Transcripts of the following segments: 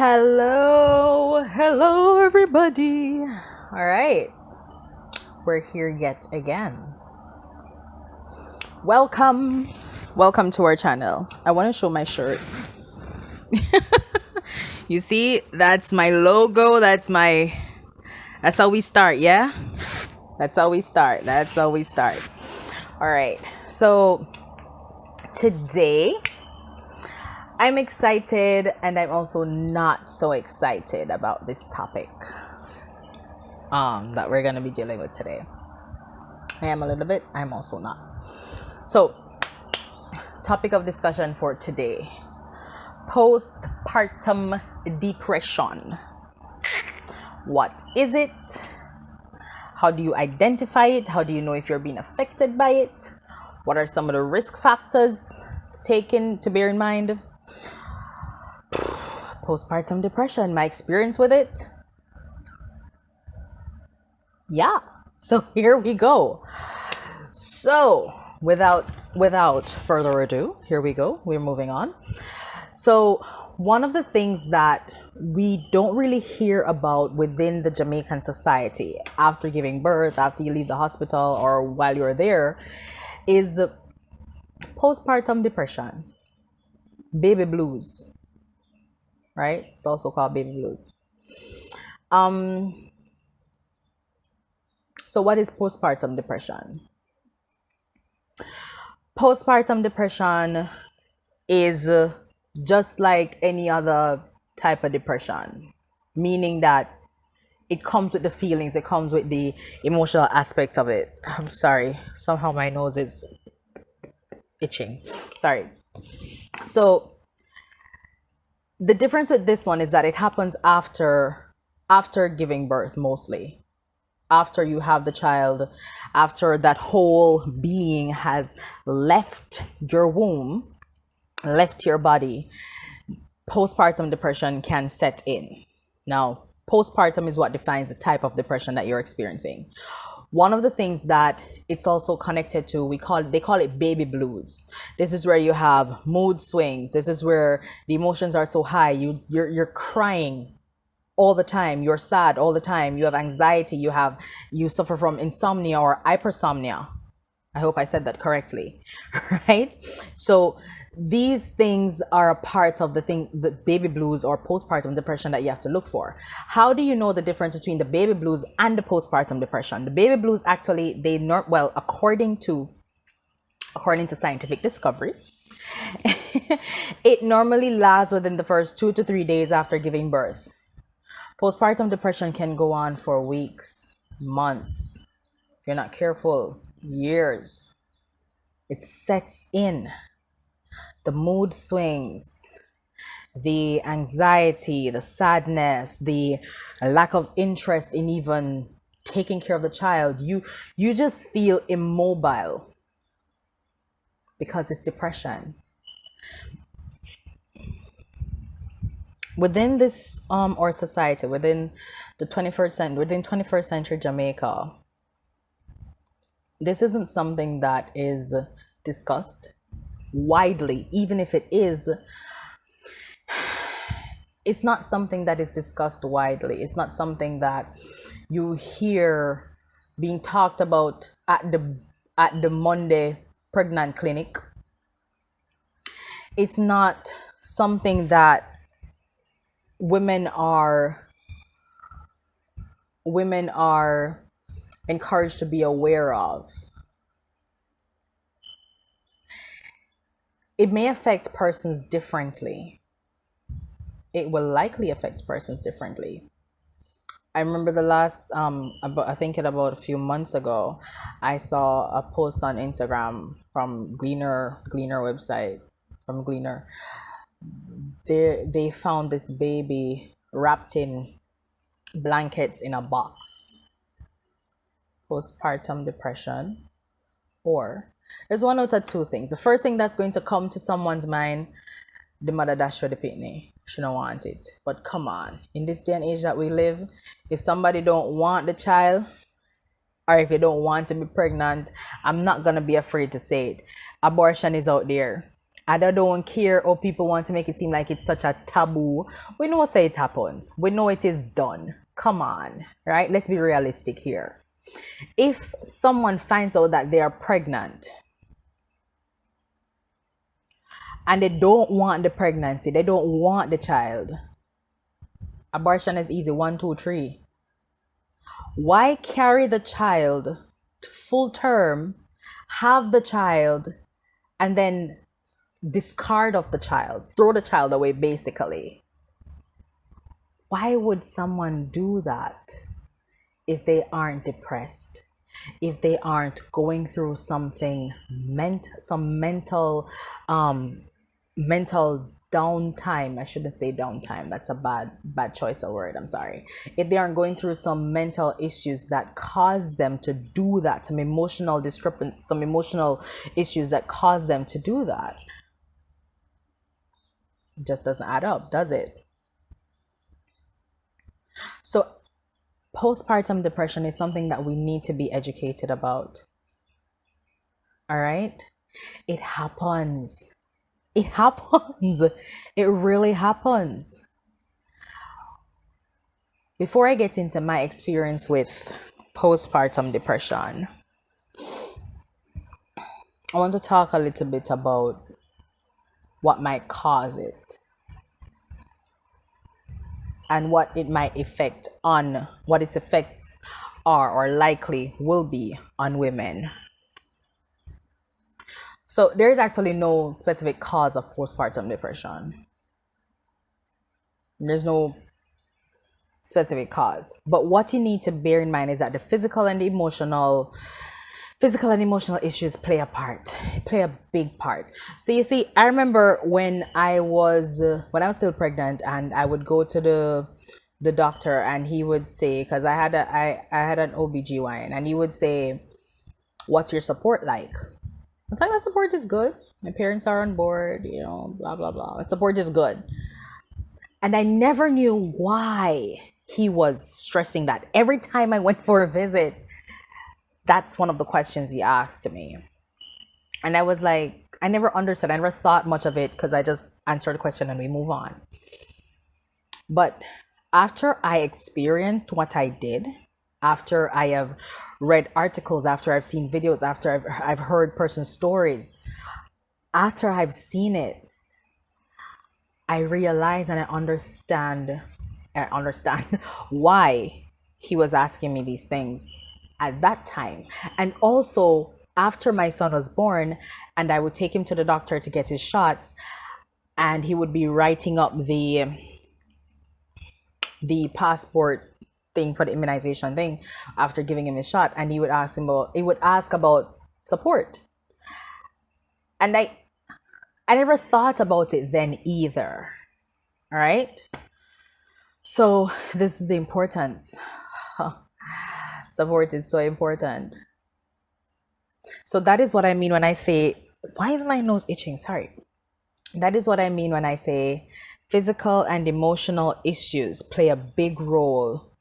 Hello, everybody. All right, we're here yet again. Welcome to our channel. I want to show my shirt. You see, that's my logo. That's how we start, yeah? That's how we start. All right, so today I'm excited and I'm also not so excited about this topic that we're gonna be dealing with today. I am a little bit, I'm also not. So, topic of discussion for today: postpartum depression. What is it? How do you identify it? How do you know if you're being affected by it? What are some of the risk factors to bear in mind? Postpartum depression, my experience with it. Yeah. So here we go. So without further ado, here we go. We're moving on. So one of the things that we don't really hear about within the Jamaican society after giving birth, after you leave the hospital or while you're there, is postpartum depression, baby blues, right? It's also called baby blues. So what is postpartum depression? Postpartum depression is just like any other type of depression, meaning that it comes with the feelings, it comes with the emotional aspect of it. I'm sorry, somehow my nose is itching. Sorry. So the difference with this one is that it happens after giving birth, mostly after you have the child, after that whole being has left your womb, left your body. Postpartum depression can set in. Now, postpartum is what defines the type of depression that you're experiencing. One of the things that it's also connected to, they call it baby blues. This is where you have mood swings. This is where the emotions are so high. You're crying all the time. You're sad all the time. You have anxiety. You suffer from insomnia or hypersomnia. I hope I said that correctly, right? So these things are a part of the baby blues or postpartum depression that you have to look for. How do you know the difference between the baby blues and the postpartum depression? The baby blues actually, according to scientific discovery, it normally lasts within the first 2 to 3 days after giving birth. Postpartum depression can go on for weeks, months, if you're not careful, years. It sets in. The mood swings, the anxiety, the sadness, the lack of interest in even taking care of the child. You just feel immobile because it's depression. Within this our society, within 21st century Jamaica, this isn't something that is discussed widely. Even if it is, it's not something that is discussed widely. It's not something that you hear being talked about at the Monday pregnant clinic. It's not something that women are encouraged to be aware of. It may affect persons differently. It will likely affect persons differently. I remember the last, I think about a few months ago, I saw a post on Instagram from Gleaner website, from Gleaner. They found this baby wrapped in blankets in a box. Postpartum depression, or there's one out of two things. The first thing that's going to come to someone's mind, the mother dash for the pitney. She don't want it. But come on, in this day and age that we live, if somebody don't want the child, or if you don't want to be pregnant, I'm not gonna be afraid to say it. Abortion is out there, And I don't care how people want to make it seem like it's such a taboo. We know say it happens. We know it is done. Come on, right? Let's be realistic here. If someone finds out that they are pregnant and they don't want the pregnancy, they don't want the child, abortion is easy. 1, 2, 3. Why carry the child to full term, have the child, and then discard of the child, throw the child away basically? Why would someone do that if they aren't depressed, if they aren't going through something some mental downtime? I shouldn't say downtime, that's a bad choice of word, I'm sorry. If they aren't going through some mental issues that cause them to do that, some emotional issues that cause them to do that, it just doesn't add up, does it? So postpartum depression is something that we need to be educated about. All right? It happens. It happens. It really happens. Before I get into my experience with postpartum depression, I want to talk a little bit about what might cause it and what it might affect on what its effects are or likely will be on women. So there is actually no specific cause of postpartum depression. There's no specific cause. But what you need to bear in mind is that the physical and emotional issues play a part, play a big part. So you see, I remember when I was still pregnant, and I would go to the doctor, and he would say, because I had an OBGYN, and he would say, what's your support like? I was like, my support is good. My parents are on board, blah, blah, blah. My support is good. And I never knew why he was stressing that. Every time I went for a visit, that's one of the questions he asked me. And I was like, I never understood. I never thought much of it because I just answered the question and we move on. But after I experienced what I did, after I have read articles, after I've seen videos, after I've heard person's stories, after I've seen it, I realize and I understand why he was asking me these things at that time. And also, after my son was born and I would take him to the doctor to get his shots, and he would be writing up the passport thing for the immunization thing after giving him his shot, and he would ask about support. And I never thought about it then either. All right? So this is the importance. Support is so important. So that is what I mean when I say, why is my nose itching? Sorry. That is what I mean when I say physical and emotional issues play a big role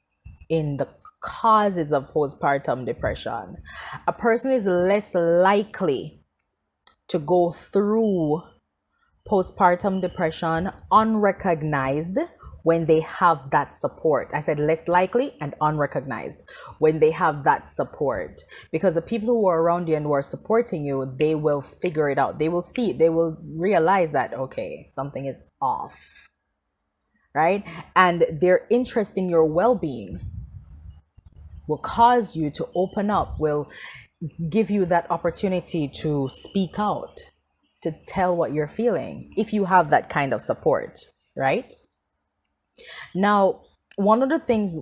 in the causes of postpartum depression. A person is less likely to go through postpartum depression unrecognized when they have that support. I said less likely and unrecognized when they have that support, because the people who are around you and who are supporting you, they will figure it out. They will see it. They will realize that, okay, something is off, right? And their interest in your well-being will cause you to open up, will give you that opportunity to speak out, to tell what you're feeling, if you have that kind of support, right? Now, one of the things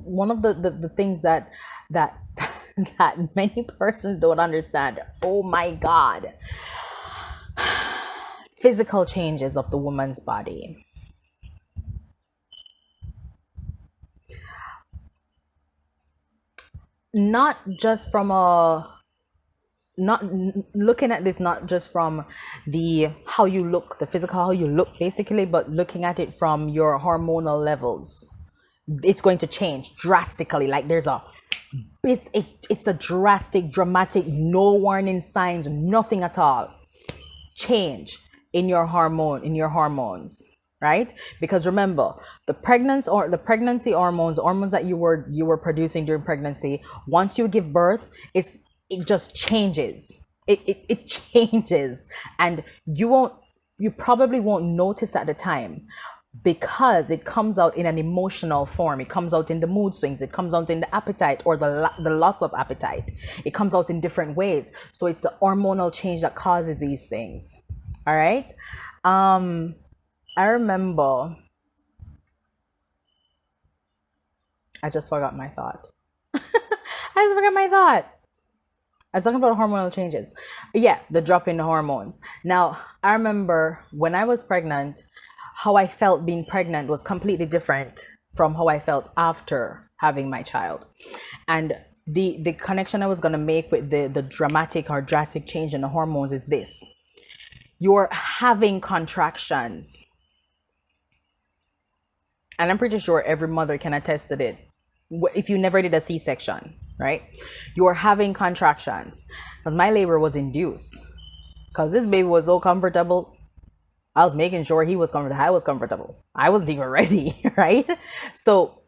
that that many persons don't understand, oh my God, physical changes of the woman's body. Not just from not looking at this, not just from the how you look, the physical how you look basically, but looking at it from your hormonal levels. It's going to change drastically. Like there's it's a dramatic, no warning signs, nothing at all. Change in your hormones, right? Because remember, the pregnancy hormones, hormones that you were producing during pregnancy, once you give birth, it just changes. It changes, and you probably won't notice at the time, because it comes out in an emotional form. It comes out in the mood swings. It comes out in the appetite, or the loss of appetite. It comes out in different ways. So it's the hormonal change that causes these things. All right. I remember. I just forgot my thought. I just forgot my thought. I was talking about hormonal changes. Yeah, the drop in the hormones. Now, I remember when I was pregnant, how I felt being pregnant was completely different from how I felt after having my child. And the connection I was going to make with the dramatic or drastic change in the hormones is this: you're having contractions. And I'm pretty sure every mother can attest to it. If you never did a C-section, right? You're having contractions. Because my labor was induced. Because this baby was so comfortable. I was making sure he was comfortable. I was comfortable. I wasn't even ready, right? So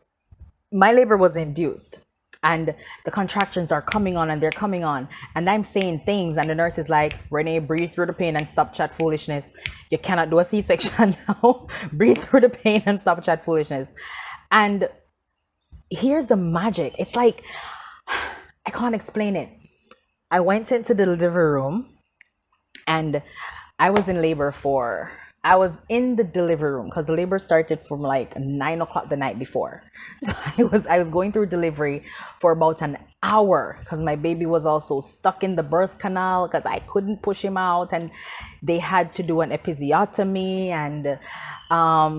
my labor was induced. And the contractions are coming on and they're coming on. And I'm saying things. And the nurse is like, Renee, breathe through the pain and stop chat foolishness. You cannot do a C-section now. Breathe through the pain and stop chat foolishness. And here's the magic. It's like, I can't explain it. I went into the delivery room and I was in labor I was in the delivery room because the labor started from like 9 o'clock the night before. So I was going through delivery for about an hour because my baby was also stuck in the birth canal because I couldn't push him out, and they had to do an episiotomy and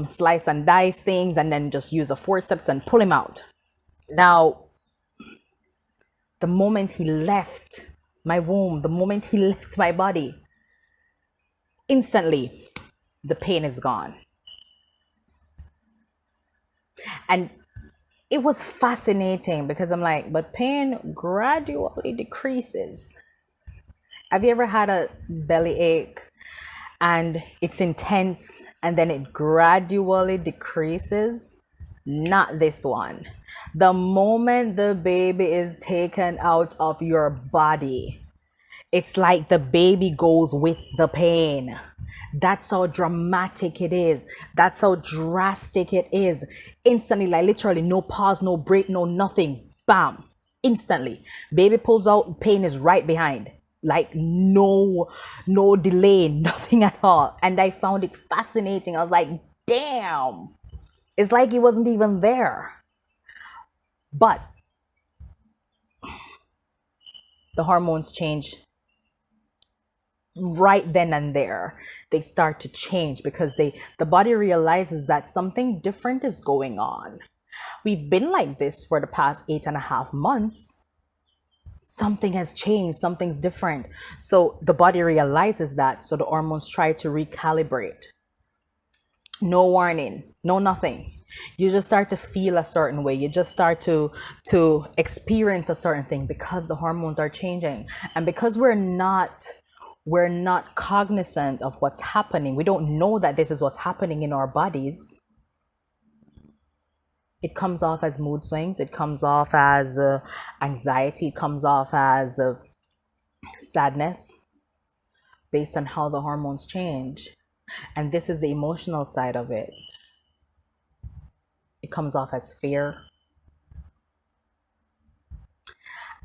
slice and dice things and then just use the forceps and pull him out. Now, the moment he left my womb, the moment he left my body, instantly the pain is gone. And it was fascinating because I'm like, but pain gradually decreases. Have you ever had a belly ache and it's intense and then it gradually decreases? Not this one. The moment the baby is taken out of your body, it's like the baby goes with the pain. That's how dramatic it is. That's how drastic it is. Instantly, like literally, no pause, no break, no nothing. Bam. Instantly. Baby pulls out, pain is right behind. Like no delay, nothing at all. And I found it fascinating. I was like, damn. It's like he wasn't even there. But the hormones change right then and there. They start to change because the body realizes that something different is going on. We've been like this for the past 8.5 months. Something has changed, something's different. So the body realizes that, so the hormones try to recalibrate. No warning, no nothing. You just start to feel a certain way. You just start to experience a certain thing because the hormones are changing. And because we're not cognizant of what's happening, we don't know that this is what's happening in our bodies. It comes off as mood swings. It comes off as anxiety. It comes off as sadness based on how the hormones change. And this is the emotional side of it. It comes off as fear.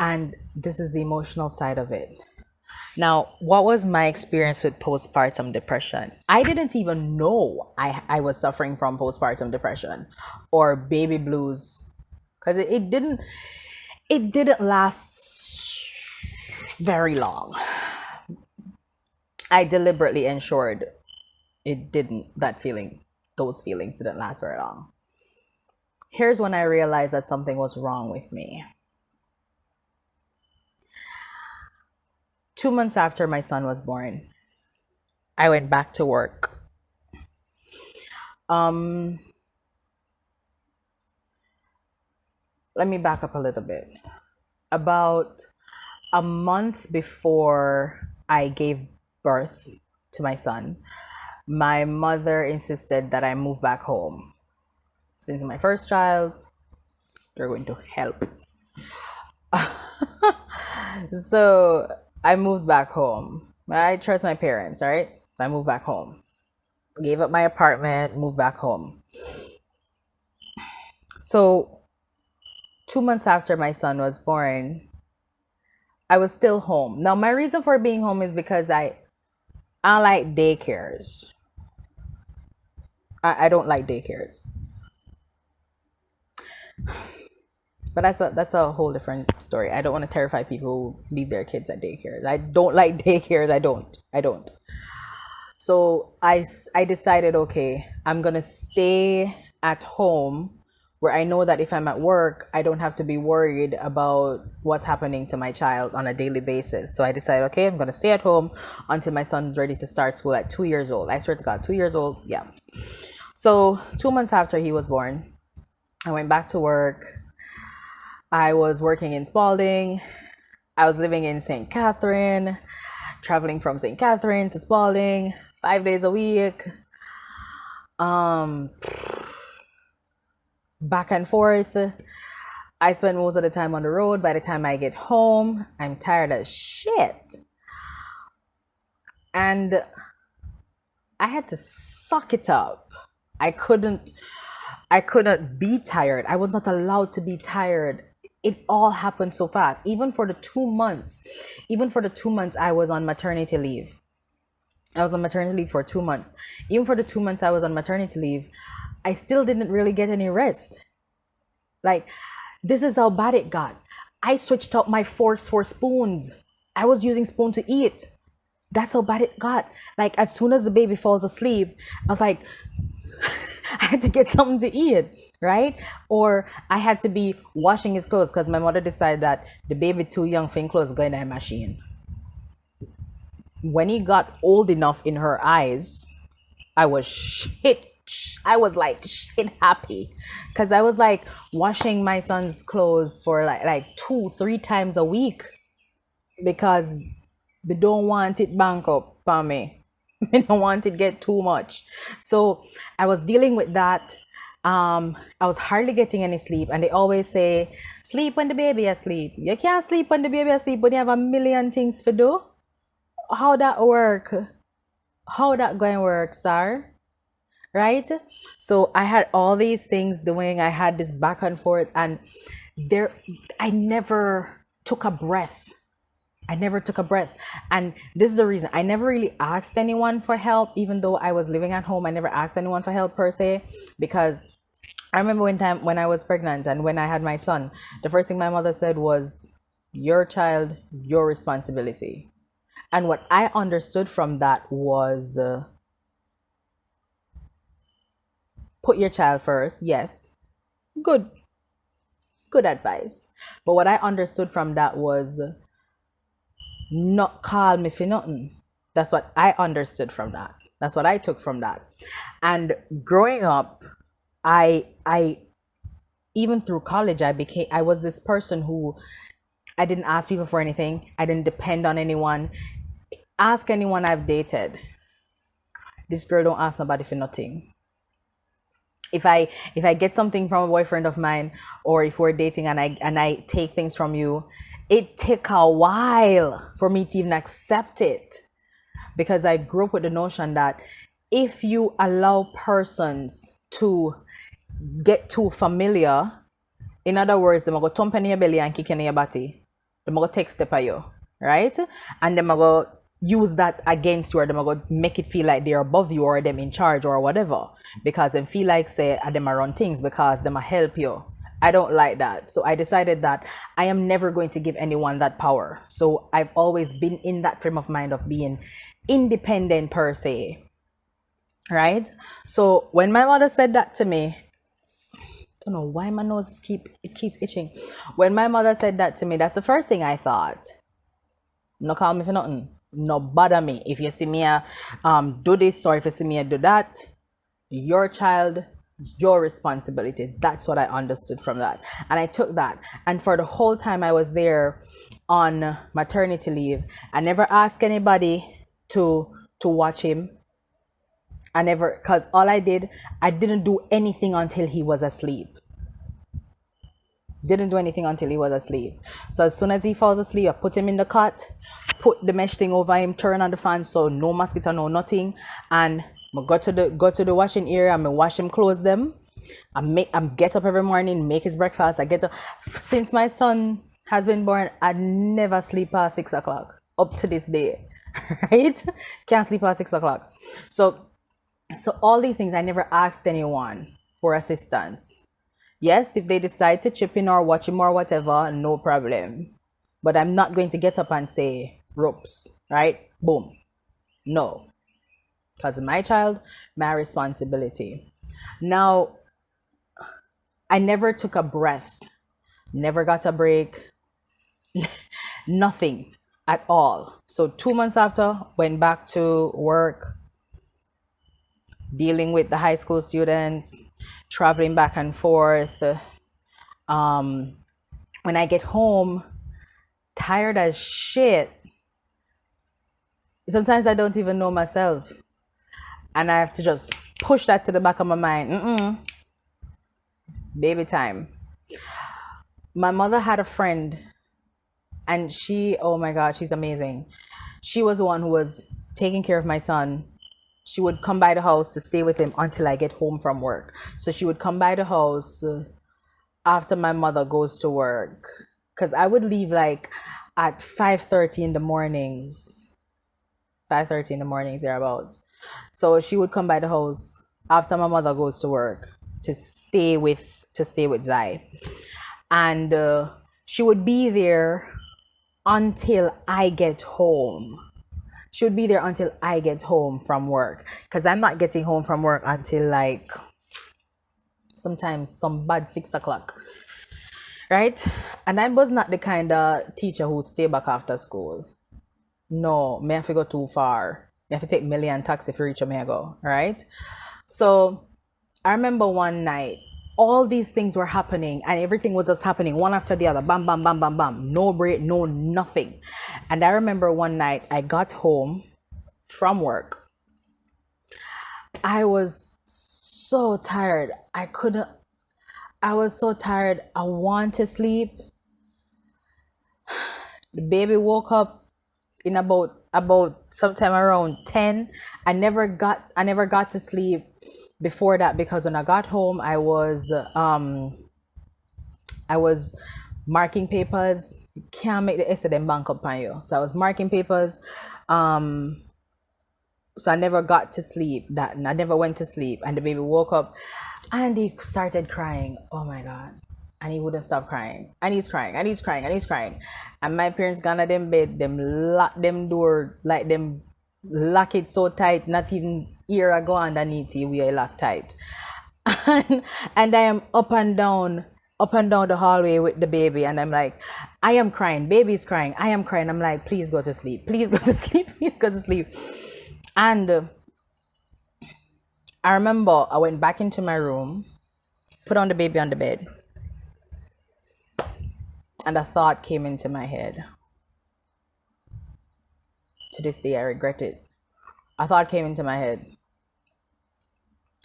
And this is the emotional side of it. Now, what was my experience with postpartum depression? I didn't even know I was suffering from postpartum depression or baby blues, because it didn't last very long. I deliberately ensured it didn't. Those feelings didn't last very long. Here's when I realized that something was wrong with me. 2 months after my son was born, I went back to work. Let me back up a little bit. About a month before I gave birth to my son, my mother insisted that I move back home. Since my first child, they're going to help. So I moved back home. I trust my parents, right? So I moved back home. Gave up my apartment, moved back home. So 2 months after my son was born, I was still home. Now my reason for being home is because I like daycares. I don't like daycares. But that's a whole different story. I don't want to terrify people who leave their kids at daycares. I don't like daycares. I don't. So I decided, okay, I'm gonna stay at home where I know that if I'm at work, I don't have to be worried about what's happening to my child on a daily basis. So I decided, okay, I'm gonna stay at home until my son's ready to start school at 2 years old. I swear to God, 2 years old, yeah. So 2 months after he was born, I went back to work. I was working in Spalding. I was living in St. Catherine, traveling from St. Catherine to Spalding 5 days a week. Back and forth. I spend most of the time on the road. By the time I get home, I'm tired as shit. And I had to suck it up. I couldn't be tired. I was not allowed to be tired. It all happened so fast. Even for the 2 months I was on maternity leave. I was on maternity leave for 2 months. Even for the 2 months I was on maternity leave, I still didn't really get any rest. Like, this is how bad it got. I switched out my forks for spoons. I was using spoon to eat. That's how bad it got. Like, as soon as the baby falls asleep, I was like, I had to get something to eat, right? Or I had to be washing his clothes because my mother decided that the baby too young for his clothes go in that machine. When he got old enough in her eyes, I was shit. I was like shit happy because I was like washing my son's clothes for like 2-3 times a week because they don't want it bank up for me. They don't want it get too much. So I was dealing with that. I was hardly getting any sleep, and they always say, sleep when the baby asleep. You can't sleep when the baby asleep, but you have a million things to do. How that work? How that going work, sir? Right? So I had all these things doing. I had this back and forth, and there, I never took a breath. I never took a breath. And this is the reason. I never really asked anyone for help, even though I was living at home. I never asked anyone for help per se, because I remember when I was pregnant and when I had my son, the first thing my mother said was, your child, your responsibility. And what I understood from that was, put your child first. Yes. Good advice. But what I understood from that was, not call me for nothing. That's what I understood from that. That's what I took from that. And growing up, I even through college, I was this person who, I didn't ask people for anything. I didn't depend on anyone. Ask anyone I've dated. This girl don't ask nobody for nothing. If I get something from a boyfriend of mine, or if we're dating and I take things from you, it take a while for me to even accept it, because I grew up with the notion that if you allow persons to get too familiar, in other words, they're going to thump in your belly and kick in your body. They're going to take step at you, right? And they're going to use that against you, or they're going to make it feel like they're above you or them in charge or whatever, because they feel like, say, them run things because them help you. I don't like that. So I decided that I am never going to give anyone that power. So I've always been in that frame of mind of being independent per se. Right? So when my mother said that to me, I don't know why my nose keeps itching. When my mother said that to me, that's the first thing I thought. No call me for nothing. No bother me. If you see me do this, or if you see me do that, your child, your responsibility. That's what I understood from that. And I took that. And for the whole time I was there on maternity leave, I never asked anybody to watch him. I never, because I didn't do anything until he was asleep. Didn't do anything until he was asleep. So as soon as he falls asleep, I put him in the cot, put the mesh thing over him, turn on the fan so no mosquito, no nothing. And I go to the washing area, I wash him clothes them. I get up every morning, make his breakfast. I get up. Since my son has been born, I never sleep past 6 o'clock. Up to this day. Right? Can't sleep past 6 o'clock. So all these things I never asked anyone for assistance. Yes, if they decide to chip in or watch him or whatever, no problem. But I'm not going to get up and say, ropes, right? Boom. No. Because my child, my responsibility. Now, I never took a breath, never got a break, nothing at all. So 2 months after, went back to work, dealing with the high school students, traveling back and forth. When I get home, tired as shit. Sometimes I don't even know myself. And I have to just push that to the back of my mind. Baby time. My mother had a friend, and she, oh my God, she's amazing. She was the one who was taking care of my son. She would come by the house to stay with him until I get home from work. So she would come by the house after my mother goes to work, because I would leave like at 5:30 in the mornings. 5:30 in the mornings thereabout. So she would come by the house after my mother goes to work to stay with Zai, and she would be there until I get home. She would be there until I get home from work, because I'm not getting home from work until like sometimes some bad 6 o'clock, right? And I was not the kind of teacher who stay back after school. No, me have to go too far. Me have to take million taxi if you reach where me I go, right? So I remember one night, all these things were happening and everything was just happening one after the other. Bam, bam, bam, bam, bam. No break, no nothing. And I remember one night I got home from work. I was so tired. I was so tired. I want to sleep. The baby woke up in about sometime around 10. I never got to sleep before that, because when I got home I was marking papers. You can't make the essay them bank up on you. So I was marking papers. So I never got to sleep that and I never went to sleep, and the baby woke up and he started crying. Oh my God. And he wouldn't stop crying. And he's crying and he's crying and he's crying. And my parents gone to them bed, them lock them door, like them lock it so tight, not even ear I go underneath it, we are locked tight. And I am up and down the hallway with the baby, and I'm like, I am crying, baby's crying, I am crying. I'm like, please go to sleep, please go to sleep, please go to sleep. And I remember I went back into my room, put on the baby on the bed, and a thought came into my head. To this day, I regret it. A thought came into my head.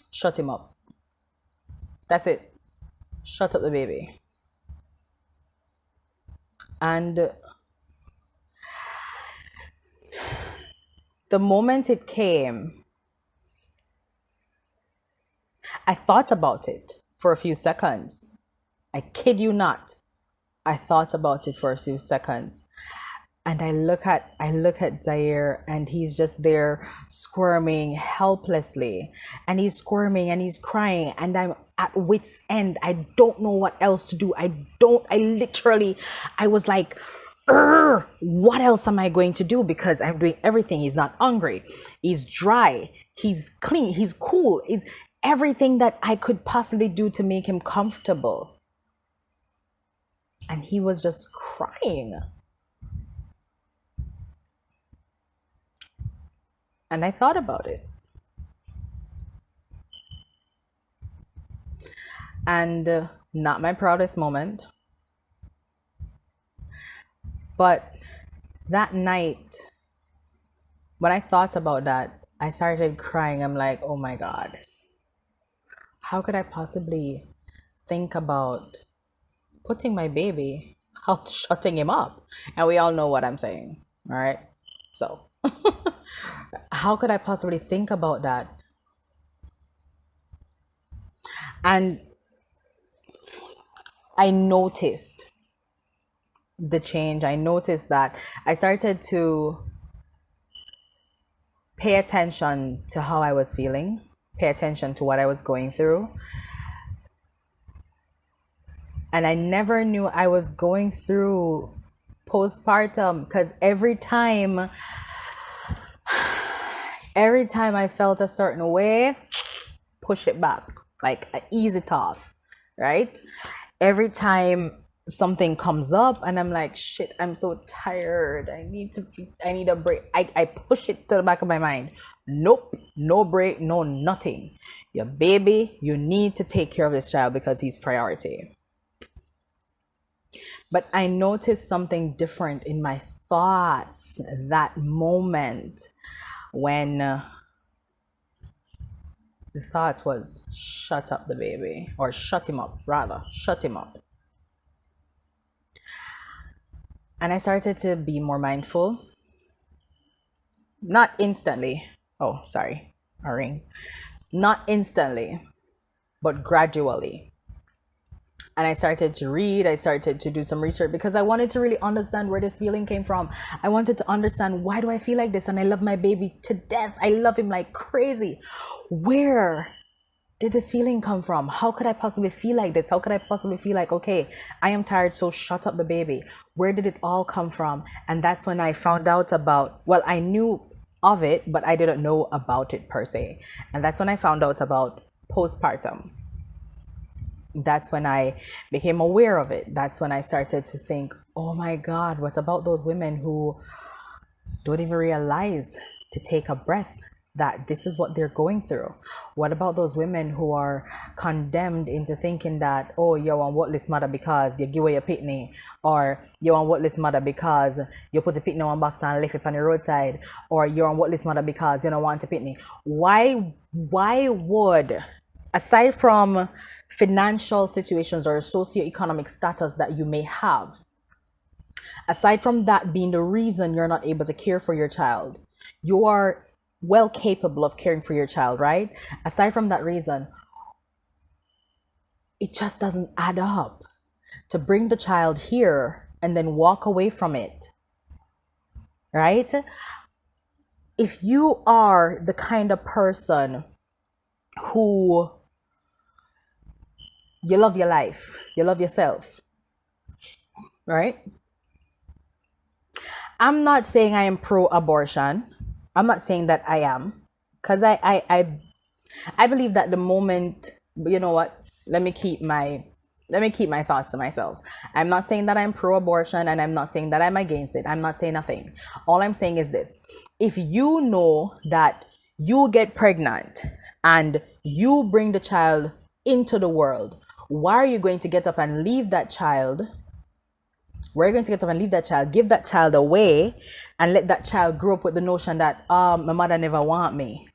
Shut him up. That's it. Shut up the baby. And the moment it came, I thought about it for a few seconds. I kid you not. I thought about it for a few seconds. And I look at Zaire, and he's just there squirming helplessly. And he's squirming and he's crying, and I'm at wit's end. I don't know what else to do. I was like, what else am I going to do? Because I'm doing everything. He's not hungry. He's dry. He's clean. He's cool. It's everything that I could possibly do to make him comfortable. And he was just crying. And I thought about it. And not my proudest moment. But that night, when I thought about that, I started crying. I'm like, oh my God, how could I possibly think about putting my baby out, shutting him up? And we all know what I'm saying, all right? So, how could I possibly think about that? And I noticed the change. I noticed that I started to pay attention to how I was feeling, pay attention to what I was going through. And I never knew I was going through postpartum because every time I felt a certain way, push it back, like ease it off, right? Every time something comes up and I'm like, shit, I'm so tired. I need a break. I push it to the back of my mind. Nope, no break, no nothing. Your baby, you need to take care of this child because he's priority. But I noticed something different in my thoughts that moment when the thought was shut up the baby, or shut him up, rather, shut him up. And I started to be more mindful. Not instantly. Oh, sorry, a ring. Not instantly, but gradually. And I started to read, I started to do some research because I wanted to really understand where this feeling came from. I wanted to understand, why do I feel like this? And I love my baby to death. I love him like crazy. Where did this feeling come from? How could I possibly feel like this? How could I possibly feel like, okay, I am tired, so shut up the baby? Where did it all come from? And that's when I found out about, well, I knew of it, but I didn't know about it per se. And that's when I found out about postpartum. That's when I became aware of it. That's when I started to think, oh my God, what about those women who don't even realize to take a breath, that this is what they're going through? What about those women who are condemned into thinking that, oh, you're on what list mother because you give away your pitney, or you're on what list mother because you put a pitney on box and left it on the roadside, or you're on what list mother because you don't want a pitney? Why would, aside from financial situations or socioeconomic status that you may have, aside from that being the reason you're not able to care for your child, you are well capable of caring for your child, right? Aside from that reason, it just doesn't add up to bring the child here and then walk away from it, right? If you are the kind of person who, you love your life, you love yourself, right? I'm not saying I am pro-abortion. I'm not saying that I am, because I believe that the moment, you know what? Let me keep my thoughts to myself. I'm not saying that I'm pro-abortion, and I'm not saying that I'm against it. I'm not saying nothing. All I'm saying is this: if you know that you get pregnant and you bring the child into the world, why are you going to get up and leave that child? We're going to get up and leave that child, give that child away, and let that child grow up with the notion that my mother never want me,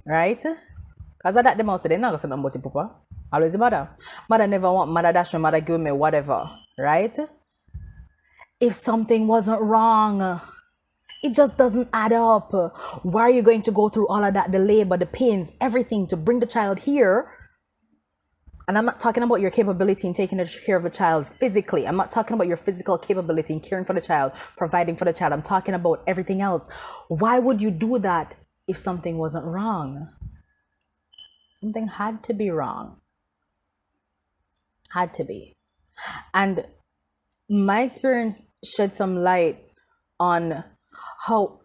right? Because of that, them also, they're not going to say nothing about it, papa. Always the mother. Mother never want, mother dash me, mother give me, whatever, right? If something wasn't wrong, it just doesn't add up. Why are you going to go through all of that, the labor, the pains, everything to bring the child here? And I'm not talking about your capability in taking care of the child physically. I'm not talking about your physical capability in caring for the child, providing for the child. I'm talking about everything else. Why would you do that if something wasn't wrong? Something had to be wrong. Had to be. And my experience shed some light on how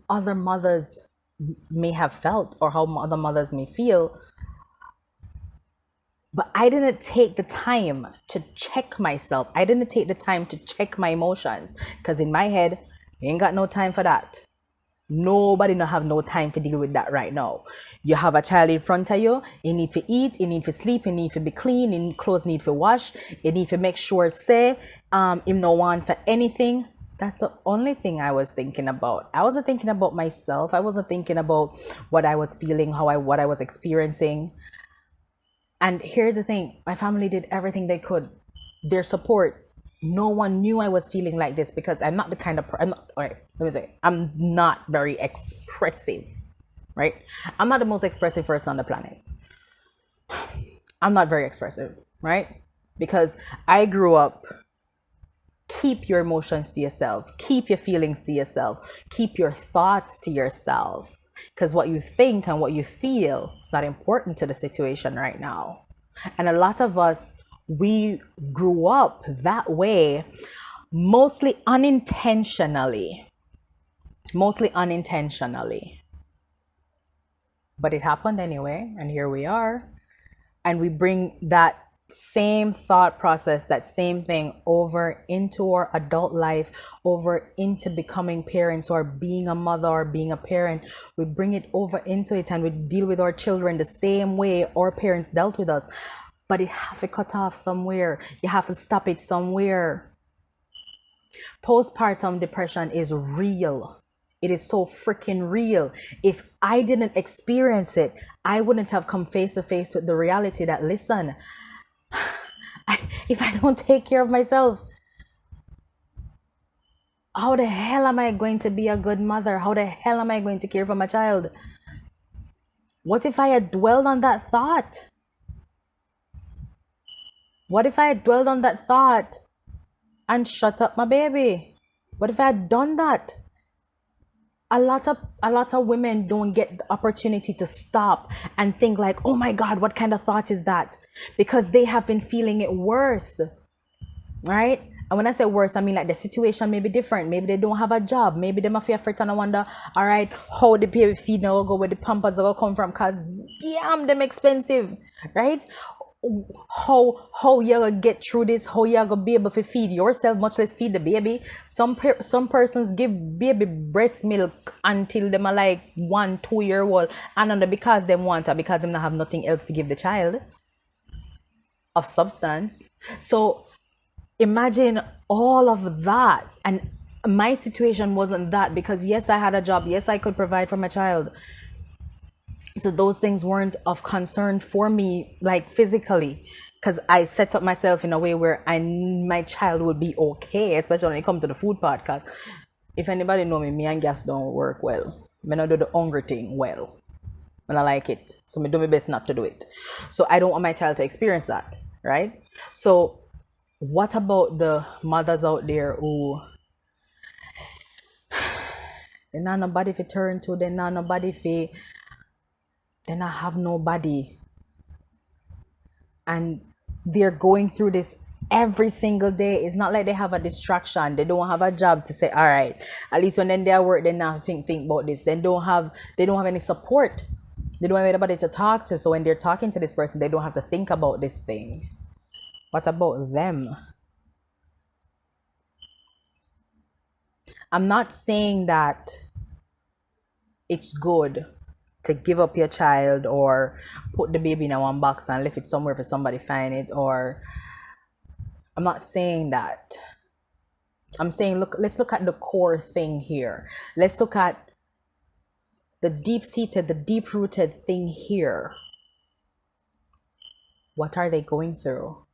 other mothers may have felt, or how other mothers may feel. But I didn't take the time to check myself. I didn't take the time to check my emotions, because in my head, you ain't got no time for that. Nobody don't have no time to deal with that right now. You have a child in front of you. You need to eat. You need to sleep. You need to be clean. Your clothes need to wash. You need to make sure, say, him no want for anything. That's the only thing I was thinking about. I wasn't thinking about myself. I wasn't thinking about what I was feeling, what I was experiencing. And here's the thing, my family did everything they could. Their support. No one knew I was feeling like this because I'm not the kind of I'm not, all right, let me say, I'm not very expressive, right? I'm not the most expressive person on the planet. I'm not very expressive, right? Because I grew up, keep your emotions to yourself, keep your feelings to yourself, keep your thoughts to yourself. Because what you think and what you feel is not important to the situation right now. And a lot of us, we grew up that way, mostly unintentionally. Mostly unintentionally. But it happened anyway, and here we are. And we bring that same thought process, that same thing over into our adult life, over into becoming parents or being a mother or being a parent. We bring it over into it and we deal with our children the same way our parents dealt with us. But it have to cut off somewhere. You have to stop it somewhere. Postpartum depression is real. It is so freaking real. If I didn't experience it, I wouldn't have come face to face with the reality that, listen, if I don't take care of myself, how the hell am I going to be a good mother? How the hell am I going to care for my child? What if I had dwelled on that thought? What if I had dwelled on that thought and shut up my baby? What if I had done that? A lot of women don't get the opportunity to stop and think like, oh my God, what kind of thought is that? Because they have been feeling it worse, right? And when I say worse, I mean like the situation may be different. Maybe they don't have a job. Maybe they might feel afraid and I wonder, all right, how the baby feed now will go, where the pampers will come from, because damn, them expensive, right? How you gonna get through this, how you gonna be able to feed yourself, much less feed the baby. Some persons give baby breast milk until them are like 1-2 year old, and under because them want it, because them not have nothing else to give the child of substance. So imagine all of that. And my situation wasn't that, because yes, I had a job, yes, I could provide for my child. So those things weren't of concern for me, like physically, because I set up myself in a way where my child would be okay, especially when it comes to the food part. Because if anybody know me and gas don't work well. I don't do the hungry thing well. When I like it, so I do my best not to do it. So I don't want my child to experience that, right? So what about the mothers out there who they not nobody to turn to, they not nobody to, they not have nobody, and they're going through this every single day. It's not like they have a distraction. They don't have a job to say, all right, at least when then they are work, they not think about this. They don't have any support. They don't have anybody to talk to. So when they're talking to this person, they don't have to think about this thing. What about them? I'm not saying that it's good to give up your child or put the baby in a one box and leave it somewhere for somebody find it, or I'm not saying that. I'm saying, let's look at the core thing here. Let's look at the deep-seated, the deep-rooted thing here. What are they going through?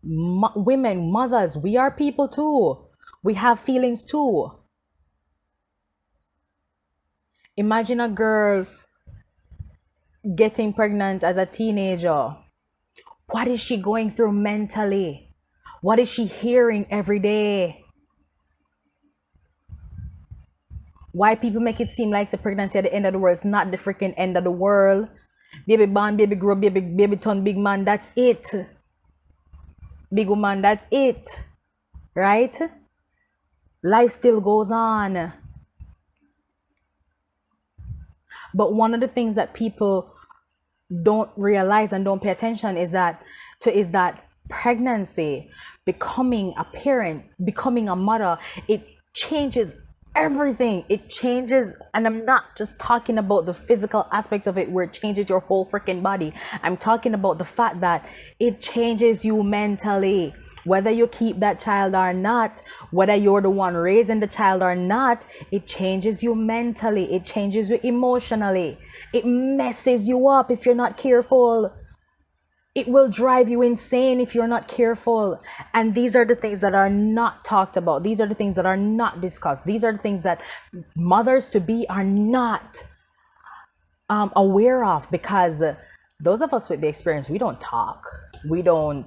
Women, mothers, we are people too. We have feelings too. Imagine a girl getting pregnant as a teenager. What is she going through mentally? What is she hearing every day? Why people make it seem like the pregnancy at the end of the world is not the freaking end of the world. Baby born, baby grow, baby turn big man, that's it. Big woman, that's it. Right? Life still goes on. But one of the things that people don't realize and don't pay attention is that pregnancy, becoming a parent, becoming a mother, it changes everything. It changes, and I'm not just talking about the physical aspect of it where it changes your whole freaking body. I'm talking about the fact that it changes you mentally. Whether you keep that child or not, whether you're the one raising the child or not, it changes you mentally, it changes you emotionally, it messes you up if you're not careful. It will drive you insane if you're not careful. And these are the things that are not talked about. These are the things that are not discussed. These are the things that mothers to be are not aware of, because those of us with the experience, we don't talk. We don't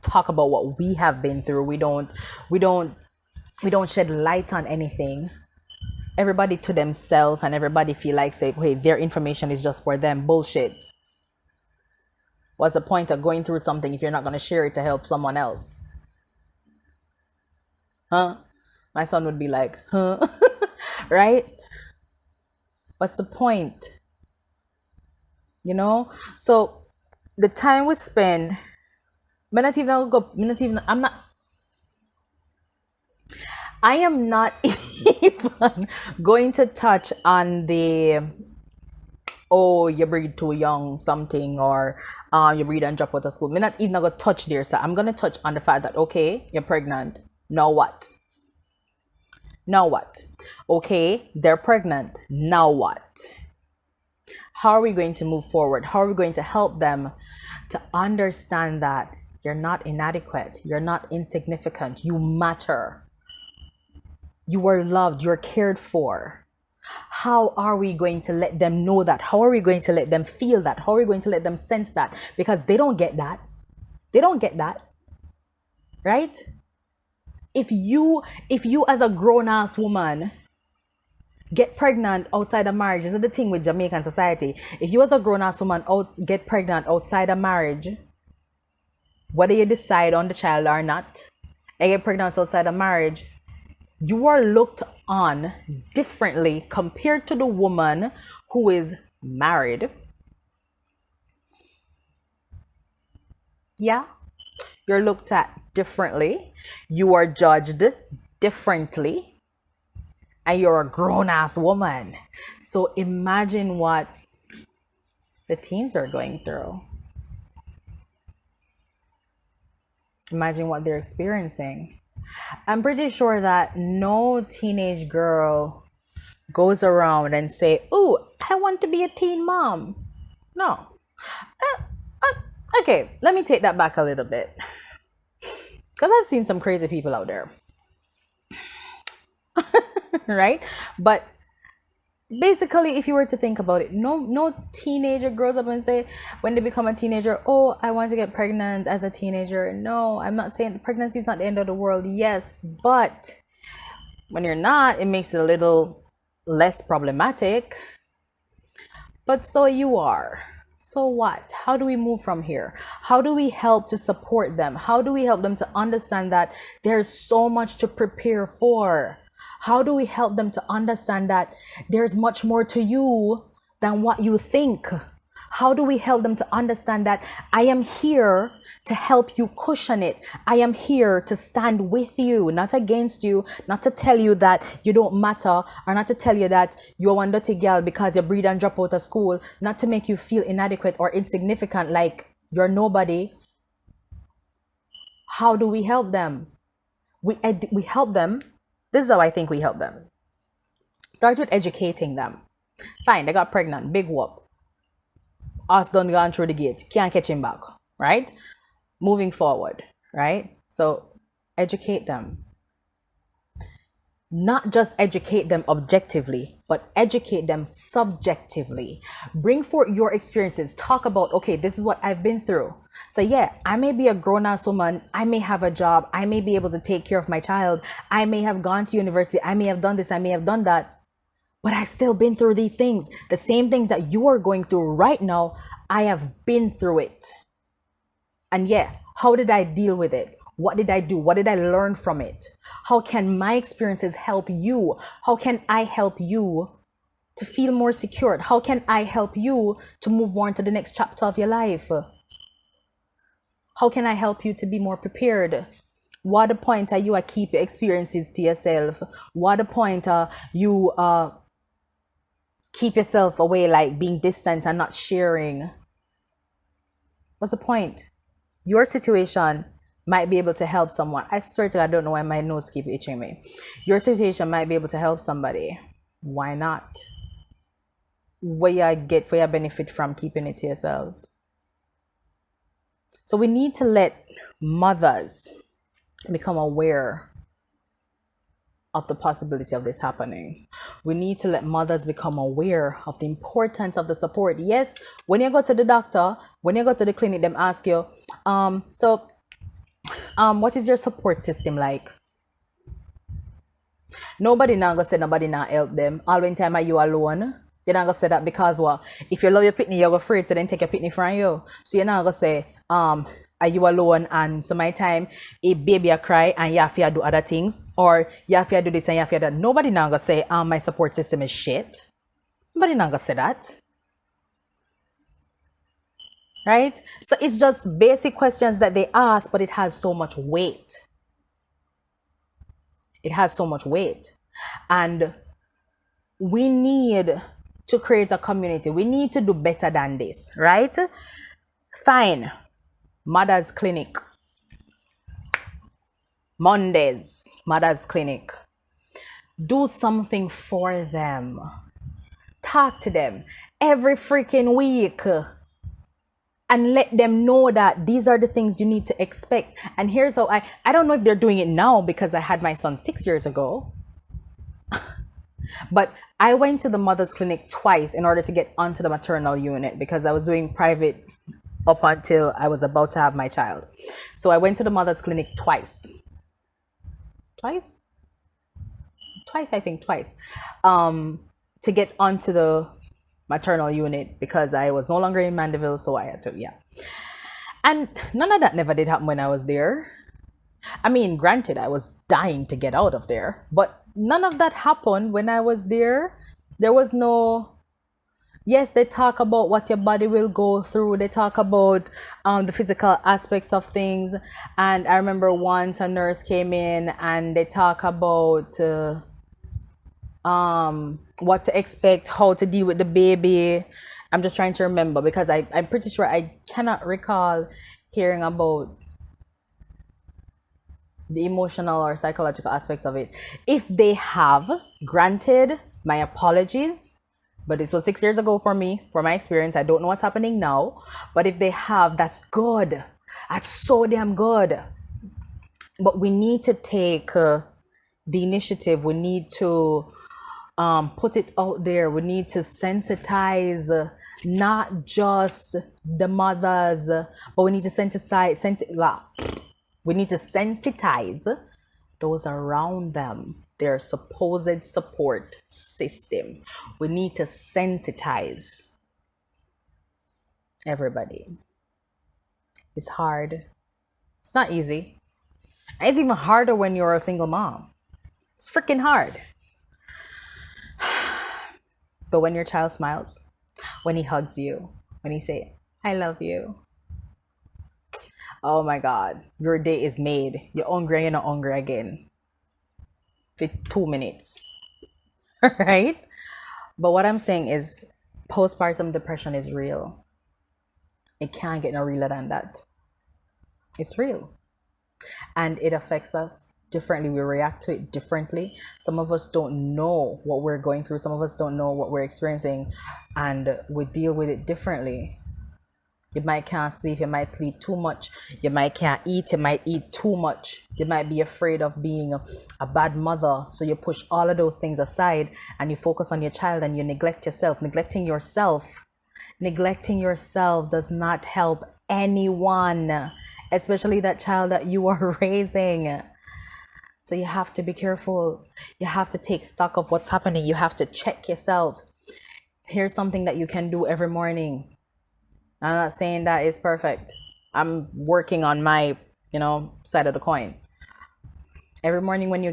talk about what we have been through. We don't shed light on anything. Everybody to themselves, and everybody feel like say, hey, their information is just for them. Bullshit. What's the point of going through something if you're not going to share it to help someone else? Huh? My son would be like, huh? Right? What's the point? You know? So the time we spend, I am not even going to touch on the, oh, you breed too young, something, or you breed and drop out of school. I'm not even going to touch there. So I'm going to touch on the fact that, okay, you're pregnant. Now what? Now what? Okay, they're pregnant. Now what? How are we going to move forward? How are we going to help them to understand that you're not inadequate, you're not insignificant, you matter, you are loved, you're cared for? How are we going to let them know that? How are we going to let them feel that? How are we going to let them sense that? Because they don't get that. They don't get that. Right? If you as a grown-ass woman get pregnant outside of marriage, this is the thing with Jamaican society. If you as a grown-ass woman get pregnant outside of marriage, whether you decide on the child or not, and get pregnant outside of marriage, you are looked on differently compared to the woman who is married. Yeah, you're looked at differently. You are judged differently. And you're a grown-ass woman. So imagine what the teens are going through. Imagine what they're experiencing. I'm pretty sure that no teenage girl goes around and say, "Oh, I want to be a teen mom." No. Okay, let me take that back a little bit. Because I've seen some crazy people out there. Right? But basically, if you were to think about it, no teenager grows up and say, when they become a teenager, oh, I want to get pregnant as a teenager. No, I'm not saying pregnancy is not the end of the world. Yes, but when you're not, it makes it a little less problematic. But so you are. So what? How do we move from here? How do we help to support them? How do we help them to understand that there's so much to prepare for? How do we help them to understand that there's much more to you than what you think? How do we help them to understand that I am here to help you cushion it? I am here to stand with you, not against you, not to tell you that you don't matter, or not to tell you that you're one dirty girl because you breed and drop out of school, not to make you feel inadequate or insignificant like you're nobody. How do we help them? We help them. This is how I think we help them. Start with educating them. Fine, they got pregnant, big whoop. Us done gone through the gate, can't catch him back, right? Moving forward, right? So educate them. Not just educate them objectively, but educate them subjectively. Bring forth your experiences. Talk about, okay, this is what I've been through. So yeah, I may be a grown-ass woman. I may have a job. I may be able to take care of my child. I may have gone to university. I may have done this. I may have done that. But I've still been through these things. The same things that you are going through right now, I have been through it. And yeah, how did I deal with it? What did I do? What did I learn from it? How can my experiences help you? How can I help you to feel more secured? How can I help you to move on to the next chapter of your life? How can I help you to be more prepared? What the point are you keep your experiences to yourself? What the point are you keep yourself away, like being distant and not sharing? What's the point? Your situation might be able to help someone. I swear to God, I don't know why my nose keeps itching me. Your situation might be able to help somebody. Why not? What you get for your benefit from keeping it to yourself? So we need to let mothers become aware of the possibility of this happening. We need to let mothers become aware of the importance of the support. Yes, when you go to the doctor, when you go to the clinic, them ask you, what is your support system like? Nobody now gonna say nobody now help them. All when time are you alone. You're not gonna say that because what? If you love your pitney, you're afraid to then take your pitney from you. So you're not gonna say, are you alone and so my time a baby a cry and you have to do other things, or you have to do this and you have to do that. Nobody now gonna say, my support system is shit. Nobody now gonna say that. Right? So it's just basic questions that they ask, but it has so much weight. It has so much weight. And we need to create a community. We need to do better than this, right? Fine. Mother's Clinic. Mondays, Mother's Clinic. Do something for them. Talk to them every freaking week. And let them know that these are the things you need to expect. And here's how I don't know if they're doing it now because I had my son 6 years ago. But I went to the mother's clinic twice in order to get onto the maternal unit because I was doing private up until I was about to have my child. So I went to the mother's clinic twice. Twice, I think twice. To get onto the maternal unit because I was no longer in Mandeville, so I had to, yeah. And none of that never did happen when I was there. I mean, granted, I was dying to get out of there, but none of that happened when I was there. There was no, yes, they talk about what your body will go through. They talk about the physical aspects of things. And I remember once a nurse came in and they talk about what to expect, how to deal with the baby. I'm just trying to remember because I'm pretty sure I cannot recall hearing about the emotional or psychological aspects of it. If they have, granted, my apologies, but this was 6 years ago for me, for my experience. I don't know what's happening now, but if they have, that's good. That's so damn good. But we need to take the initiative. We need to put it out there. We need to sensitize not just the mothers, but we need to we need to sensitize those around them, their supposed support system. We need to sensitize everybody. It's hard. It's not easy. And it's even harder when you're a single mom. It's freaking hard. But when your child smiles, when he hugs you, when he says, I love you, oh my God, your day is made. You're hungry and you're not hungry again for 2 minutes, right? But what I'm saying is postpartum depression is real. It can't get no realer than that. It's real. And it affects us differently. We react to it differently. Some of us don't know what we're going through. Some of us don't know what we're experiencing, and we deal with it differently. You might can't sleep, you might sleep too much, you might can't eat, you might eat too much, you might be afraid of being a bad mother, so you push all of those things aside and you focus on your child and you neglect yourself. Neglecting yourself does not help anyone, especially that child that you are raising. So you have to be careful. You have to take stock of what's happening. You have to check yourself. Here's something that you can do every morning. I'm not saying that is perfect. I'm working on my, side of the coin. Every morning when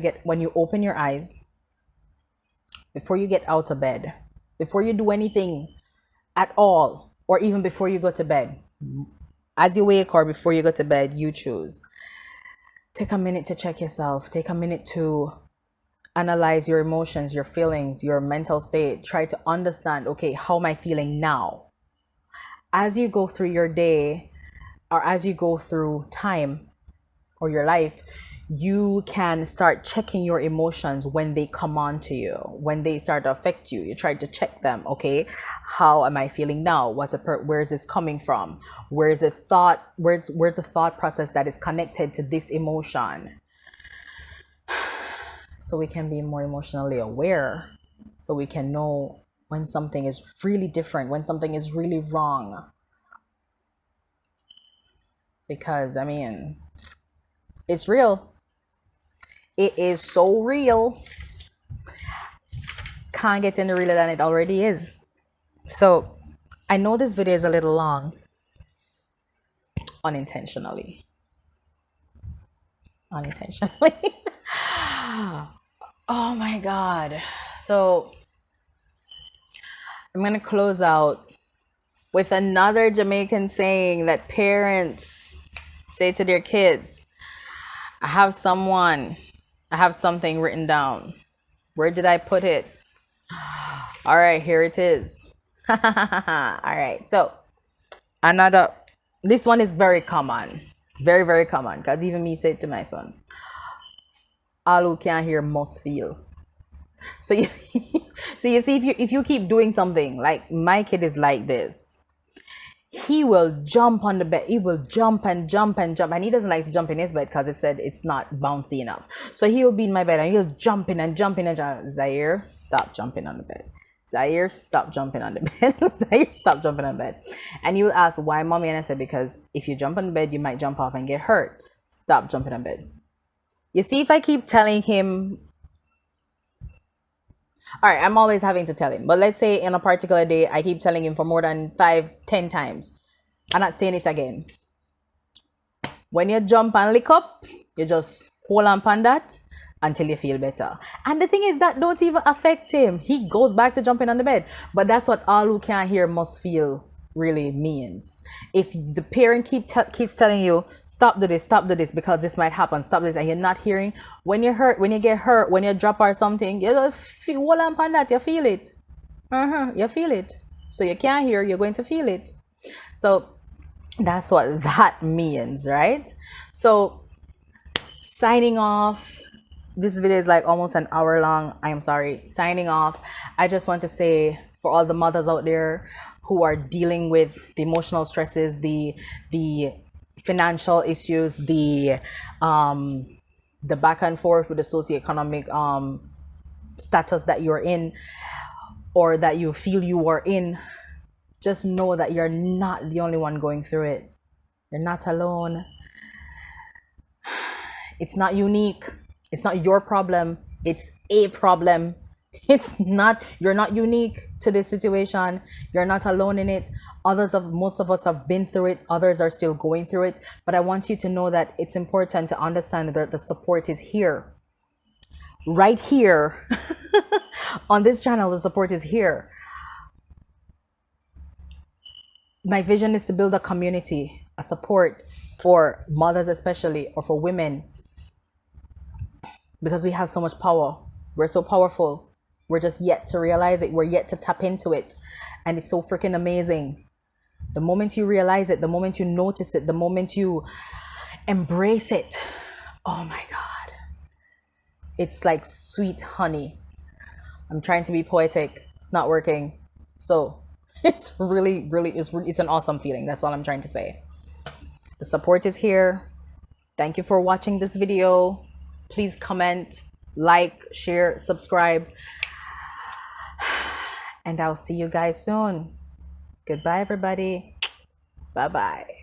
you open your eyes, before you get out of bed, before you do anything at all, or even before you go to bed, as you wake or before you go to bed, you choose. take a minute to check yourself. Take a minute to analyze your emotions, your feelings, your mental state. Try to understand, okay, how am I feeling now? As you go through your day or as you go through time or your life, you can start checking your emotions when they come on to you, when they start to affect you. You try to check them. Okay, how am I feeling now? Where is this coming from? Where's the thought process that is connected to this emotion? So we can be more emotionally aware, so we can know when something is really different, when something is really wrong. Because I mean, it's real. It is so real. Can't get any realer than it already is. So I know this video is a little long, unintentionally. Oh my God. So I'm gonna close out with another Jamaican saying that parents say to their kids. I have something written down. Where did I put it? All right, here it is. All right, so this one is very common. Very, very common, because even me say it to my son. All who can't hear must feel. So you, so you see, if you keep doing something, like my kid is like this, he will jump on the bed. He will jump and jump and jump, and he doesn't like to jump in his bed because it said it's not bouncy enough. So he will be in my bed and he'll jump in and jump in and jump. Zaire, stop jumping on the bed. Zaire, stop jumping on the bed. Zaire, stop jumping on the bed. And you will ask, why, mommy? And I said, because if you jump on the bed, you might jump off and get hurt. Stop jumping on bed. You see, if I keep telling him, all right, I'm always having to tell him. But let's say in a particular day, I keep telling him for more than 5-10 times. I'm not saying it again. When you jump and lick up, you just hold on that until you feel better. And the thing is, that don't even affect him. He goes back to jumping on the bed. But that's what all who can't hear must feel really means. If the parent keeps telling you, stop do this because this might happen, stop this, and you're not hearing, when you get hurt, when you drop or something, you just hold on that, you feel it. You feel it. So you can't hear, you're going to feel it. So that's what that means, right? So signing off. This video is like almost an hour long. I am sorry. Signing off. I just want to say, for all the mothers out there who are dealing with the emotional stresses, the financial issues, the back and forth with the socioeconomic status that you're in, or that you feel you are in, just know that you're not the only one going through it. You're not alone. It's not unique. It's not your problem. It's a problem. You're not unique to this situation. You're not alone in it. Most of us have been through it. Others are still going through it. But I want you to know that it's important to understand that the support is here. Right here. On this channel, the support is here. My vision is to build a community, a support for mothers especially, or for women. Because we have so much power. We're so powerful. We're just yet to realize it. We're yet to tap into it. And it's so freaking amazing. The moment you realize it, the moment you notice it, the moment you embrace it, oh my God. It's like sweet honey. I'm trying to be poetic. It's not working. So it's really, it's an awesome feeling. That's all I'm trying to say. The support is here. Thank you for watching this video. Please comment, like, share, subscribe. And I'll see you guys soon. Goodbye, everybody. Bye-bye.